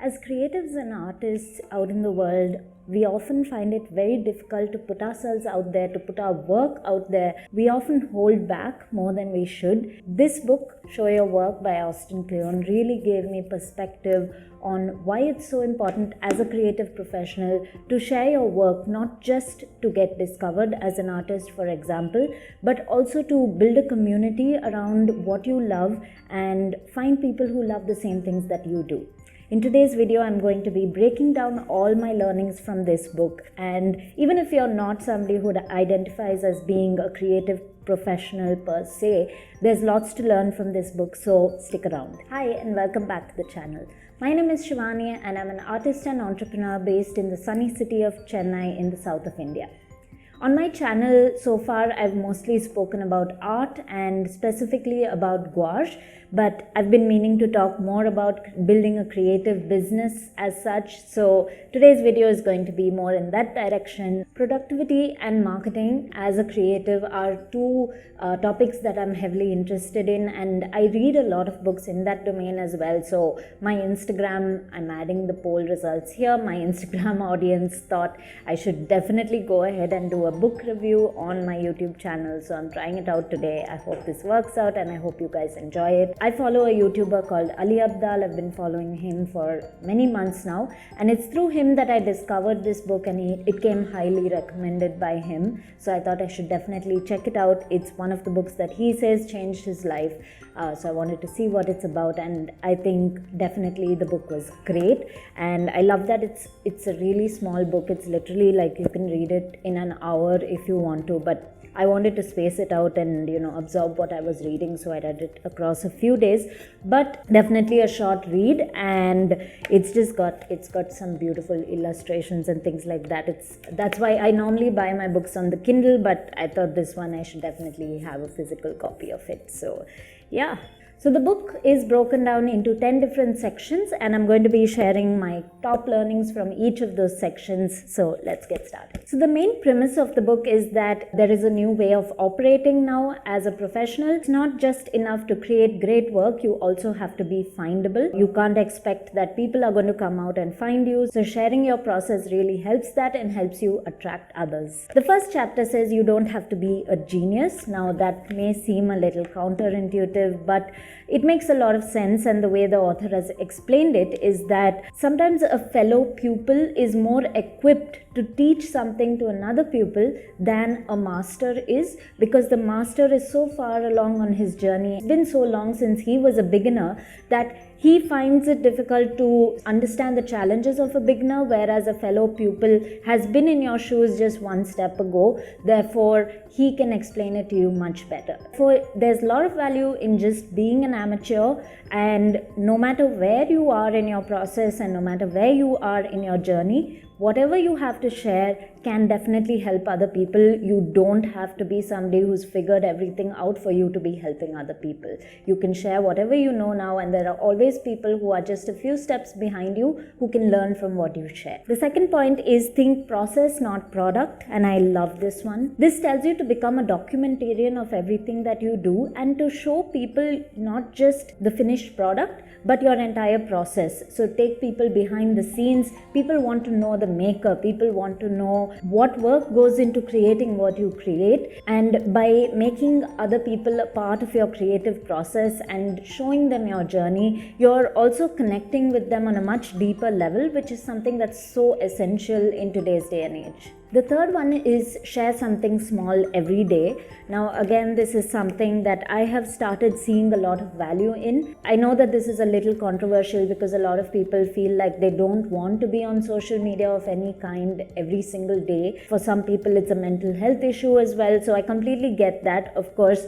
As creatives and artists out in the world, we often find it very difficult to put ourselves out there, to put our work out there. We often hold back more than we should. This book, Show Your Work by Austin Kleon, really gave me perspective on why it's so important as a creative professional to share your work, not just to get discovered as an artist, for example, but also to build a community around what you love and find people who love the same things that you do. In today's video, I'm going to be breaking down all my learnings from this book. And even if you're not somebody who identifies as being a creative professional per se, there's lots to learn from this book, so stick around. Hi and welcome back to the channel. My name is Shivani and I'm an artist and entrepreneur based in the sunny city of Chennai in the south of India. On my channel so far, I've mostly spoken about art and specifically about gouache, but I've been meaning to talk more about building a creative business as such. So today's video is going to be more in that direction. Productivity and marketing as a creative are two topics that I'm heavily interested in, and I read a lot of books in that domain as well. So my Instagram, I'm adding the poll results here. My Instagram audience thought I should definitely go ahead and do a book review on my YouTube channel. So I'm trying it out today. I hope this works out and I hope you guys enjoy it. I follow a YouTuber called Ali Abdal. I've been following him for many months now, and it's through him that I discovered this book, and it came highly recommended by him. So I thought I should definitely check it out. It's one of the books that he says changed his life. So I wanted to see what it's about, and I think definitely the book was great. And I love that it's a really small book. It's literally like you can read it in an hour if you want to, but I wanted to space it out and absorb what I was reading, so I read it across a few days. But definitely a short read, and it's got some beautiful illustrations and things like that. That's why I normally buy my books on the Kindle, but I thought this one I should definitely have a physical copy of it. So yeah. So the book is broken down into 10 different sections, and I'm going to be sharing my top learnings from each of those sections. So let's get started. So the main premise of the book is that there is a new way of operating now as a professional. It's not just enough to create great work, you also have to be findable. You can't expect that people are going to come out and find you. So sharing your process really helps that and helps you attract others. The first chapter says you don't have to be a genius. Now that may seem a little counterintuitive, but it makes a lot of sense, and the way the author has explained it is that sometimes a fellow pupil is more equipped to teach something to another pupil than a master is, because the master is so far along on his journey. It's been so long since he was a beginner that he finds it difficult to understand the challenges of a beginner, whereas a fellow pupil has been in your shoes just one step ago. Therefore, he can explain it to you much better. For there's a lot of value in just being an amateur, and no matter where you are in your process and no matter where you are in your journey, whatever you have to share can definitely help other people. You don't have to be somebody who's figured everything out for you to be helping other people. You can share whatever you know now, and there are always people who are just a few steps behind you who can learn from what you share. The second point is think process, not product, and I love this one. This tells you to become a documentarian of everything that you do and to show people not just the finished product, but your entire process. So take people behind the scenes. People want to know the maker. People want to know what work goes into creating what you create, and by making other people a part of your creative process and showing them your journey, you're also connecting with them on a much deeper level, which is something that's so essential in today's day and age. The third one is share something small every day. Now again, this is something that I have started seeing a lot of value in. I know that this is a little controversial because a lot of people feel like they don't want to be on social media of any kind every single day. For some people, it's a mental health issue as well. So I completely get that. Of course,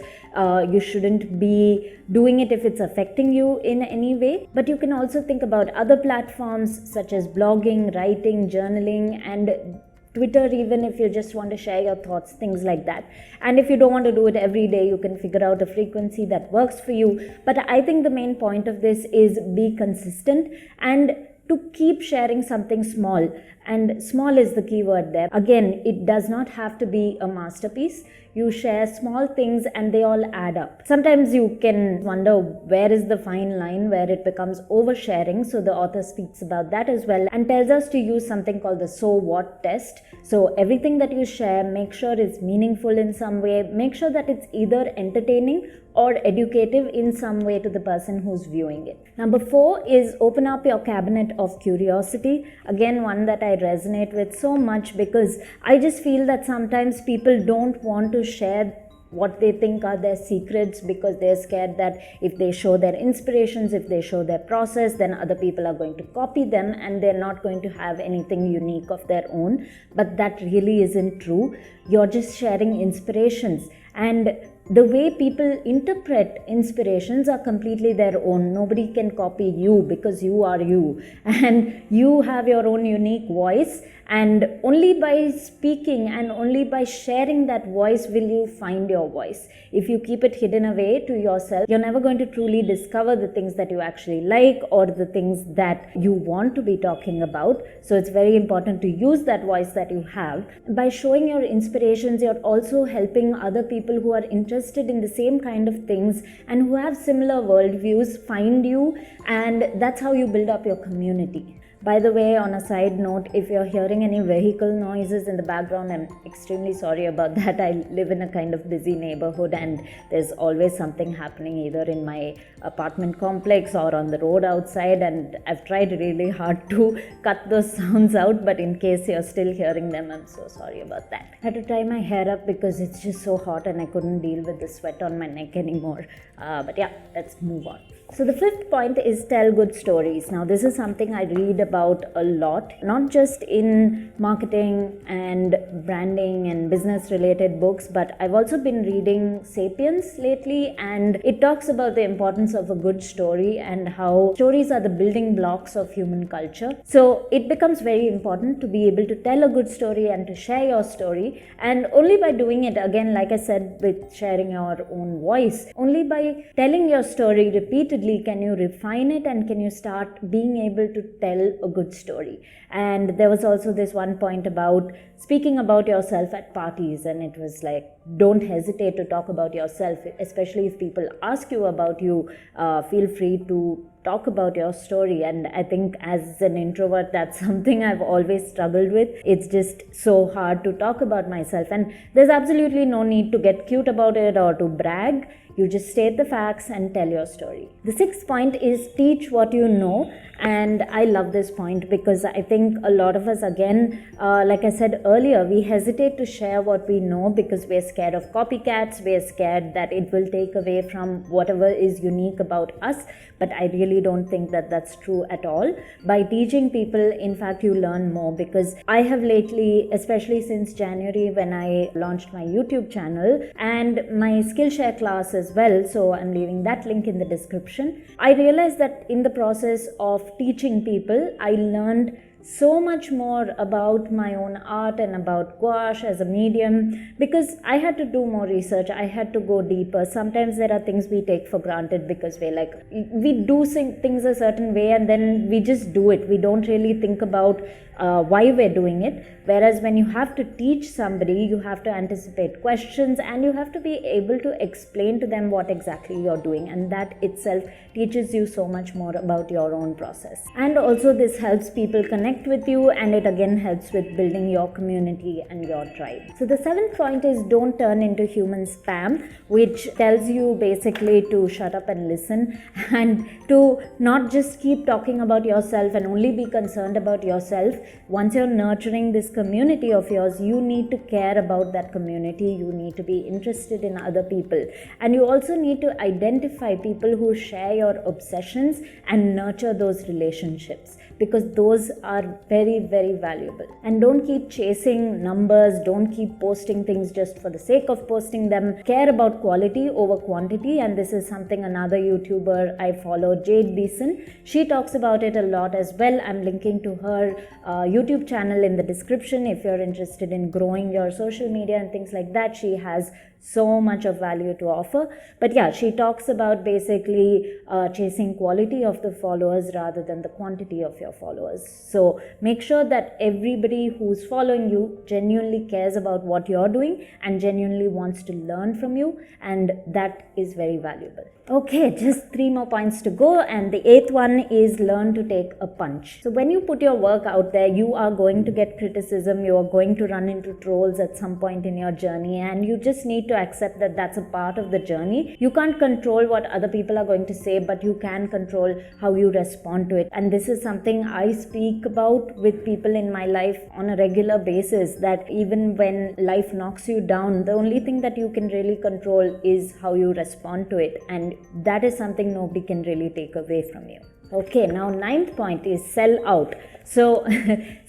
you shouldn't be doing it if it's affecting you in any way. But you can also think about other platforms such as blogging, writing, journaling, and Twitter, even if you just want to share your thoughts, things like that. And if you don't want to do it every day, you can figure out a frequency that works for you. But I think the main point of this is be consistent and to keep sharing something small. And small is the key word there. Again, it does not have to be a masterpiece. you share small things and they all add up. Sometimes you can wonder where is the fine line where it becomes oversharing. So the author speaks about that as well and tells us to use something called the so what test. So everything that you share, make sure it's meaningful in some way, make sure that it's either entertaining or educative in some way to the person who's viewing it. Number 4 is open up your cabinet of curiosity. Again, one that I resonate with so much because I just feel that sometimes people don't want to share what they think are their secrets because they're scared that if they show their inspirations, if they show their process, then other people are going to copy them and they're not going to have anything unique of their own. But that really isn't true. You're just sharing inspirations, and the way people interpret inspirations are completely their own. Nobody can copy you because you are you and you have your own unique voice, and only by speaking and only by sharing that voice will you find your voice. If you keep it hidden away to yourself, you're never going to truly discover the things that you actually like or the things that you want to be talking about. So it's very important to use that voice that you have. By showing your inspirations, you're also helping other people who are interested in the same kind of things and who have similar worldviews find you, and that's how you build up your community. By the way, on a side note, if you're hearing any vehicle noises in the background, I'm extremely sorry about that. I live in a kind of busy neighborhood and there's always something happening either in my apartment complex or on the road outside, and I've tried really hard to cut those sounds out, but in case you're still hearing them, I'm so sorry about that. I had to tie my hair up because it's just so hot and I couldn't deal with the sweat on my neck anymore. But yeah, let's move on. So the 5th point is tell good stories. Now this is something I read about a lot, not just in marketing and branding and business related books, but I've also been reading Sapiens lately, and it talks about the importance of a good story and how stories are the building blocks of human culture. So it becomes very important to be able to tell a good story and to share your story, and only by doing it, again like I said with sharing your own voice, only by telling your story repeatedly can you refine it and can you start being able to tell a good story. And there was also this one point about speaking about yourself at parties, and it was like, don't hesitate to talk about yourself, especially if people ask you about you. Feel free to talk about your story. And I think as an introvert, that's something I've always struggled with. It's just so hard to talk about myself, and there's absolutely no need to get cute about it or to brag. You just state the facts and tell your story. The 6th point is teach what you know. And I love this point because I think a lot of us, again, like I said earlier, we hesitate to share what we know because we're scared of copycats. We're scared that it will take away from whatever is unique about us. But I really don't think that that's true at all. By teaching people, in fact, you learn more, because I have lately, especially since January when I launched my YouTube channel and my Skillshare class as well, so I'm leaving that link in the description, I realized that in the process of teaching people, I learned so much more about my own art and about gouache as a medium, because I had to do more research. I had to go deeper. Sometimes there are things we take for granted because we do things a certain way and then we just do it. We don't really think about why we're doing it. Whereas when you have to teach somebody, you have to anticipate questions and you have to be able to explain to them what exactly you're doing, and that itself teaches you so much more about your own process. And also this helps people connect with you, and it again helps with building your community and your tribe. So the 7th point is don't turn into human spam, which tells you basically to shut up and listen and to not just keep talking about yourself and only be concerned about yourself. Once you're nurturing this community of yours, you need to care about that community. You need to be interested in other people, and you also need to identify people who share your obsessions and nurture those relationships, because those are very, very valuable. And don't keep chasing numbers. Don't keep posting things just for the sake of posting them. Care about quality over quantity, and this is something another YouTuber I follow, Jade Beeson, she talks about it a lot as well. I'm linking to her YouTube channel in the description if you're interested in growing your social media and things like that. She has so much of value to offer. But yeah, she talks about basically chasing quality of the followers rather than the quantity of your followers. So make sure that everybody who's following you genuinely cares about what you're doing and genuinely wants to learn from you, and that is very valuable. Okay, just 3 more points to go, and the 8th one is learn to take a punch. So when you put your work out there, you are going to get criticism, you are going to run into trolls at some point in your journey, and you just need to accept that that's a part of the journey. You can't control what other people are going to say, but you can control how you respond to it. And this is something I speak about with people in my life on a regular basis, that even when life knocks you down, the only thing that you can really control is how you respond to it, and that is something nobody can really take away from you. Okay, now 9th point is sell out. So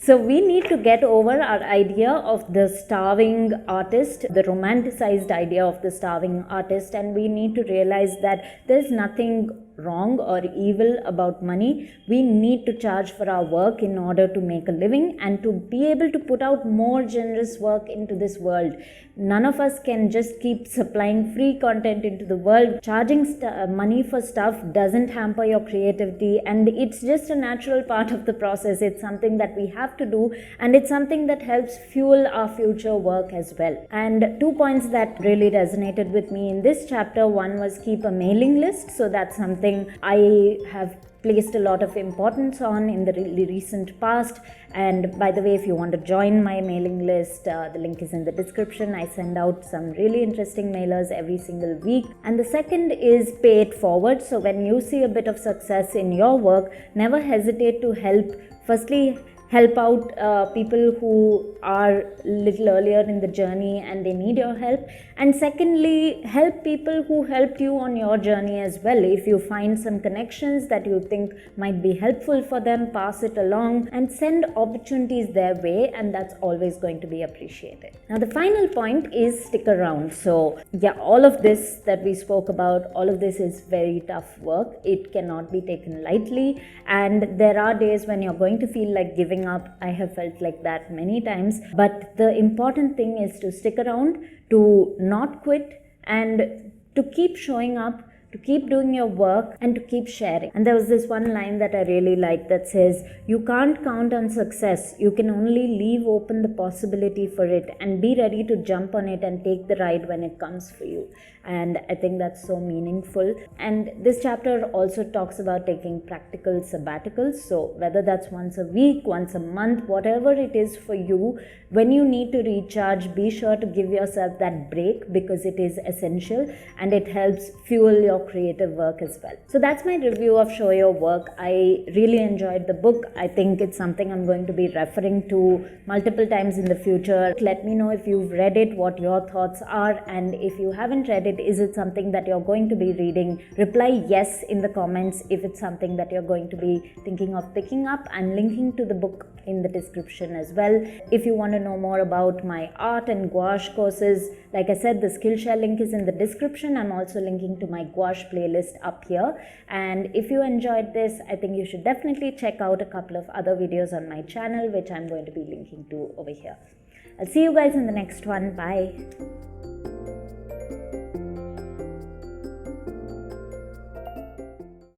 we need to get over our idea of the starving artist, the romanticized idea of the starving artist, and we need to realize that there's nothing wrong or evil about money. We need to charge for our work in order to make a living and to be able to put out more generous work into this world. None of us can just keep supplying free content into the world. Charging money for stuff doesn't hamper your creativity, and it's just a natural part of the process. It's something that we have to do, and it's something that helps fuel our future work as well. And 2 points that really resonated with me in this chapter. One was keep a mailing list. So that's something I have placed a lot of importance on in the recent past. And by the way, if you want to join my mailing list, the link is in the description. I send out some really interesting mailers every single week. And the second is pay it forward. So when you see a bit of success in your work, never hesitate to help. Firstly, help out people who are a little earlier in the journey and they need your help. And secondly, help people who helped you on your journey as well. If you find some connections that you think might be helpful for them, pass it along and send opportunities their way, and that's always going to be appreciated. Now the final point is stick around. So yeah, all of this that we spoke about, all of this is very tough work. It cannot be taken lightly, and there are days when you're going to feel like giving up. I have felt like that many times, but the important thing is to stick around, to not quit, and to keep showing up, to keep doing your work, and to keep sharing. And there was this one line that I really liked that says, you can't count on success, you can only leave open the possibility for it and be ready to jump on it and take the ride when it comes for you. And I think that's so meaningful. And this chapter also talks about taking practical sabbaticals. So whether that's once a week, once a month, whatever it is for you, when you need to recharge, be sure to give yourself that break, because it is essential and it helps fuel your creative work as well. So that's my review of Show Your Work. I really enjoyed the book. I think it's something I'm going to be referring to multiple times in the future. Let me know if you've read it, what your thoughts are, and if you haven't read it, is it something that you're going to be reading? Reply yes in the comments if it's something that you're going to be thinking of picking up. I'm linking to the book in the description as well. If you want to know more about my art and gouache courses, like I said, the Skillshare link is in the description. I'm also linking to my gouache playlist up here. And if you enjoyed this, I think you should definitely check out a couple of other videos on my channel, which I'm going to be linking to over here. I'll see you guys in the next one. Bye.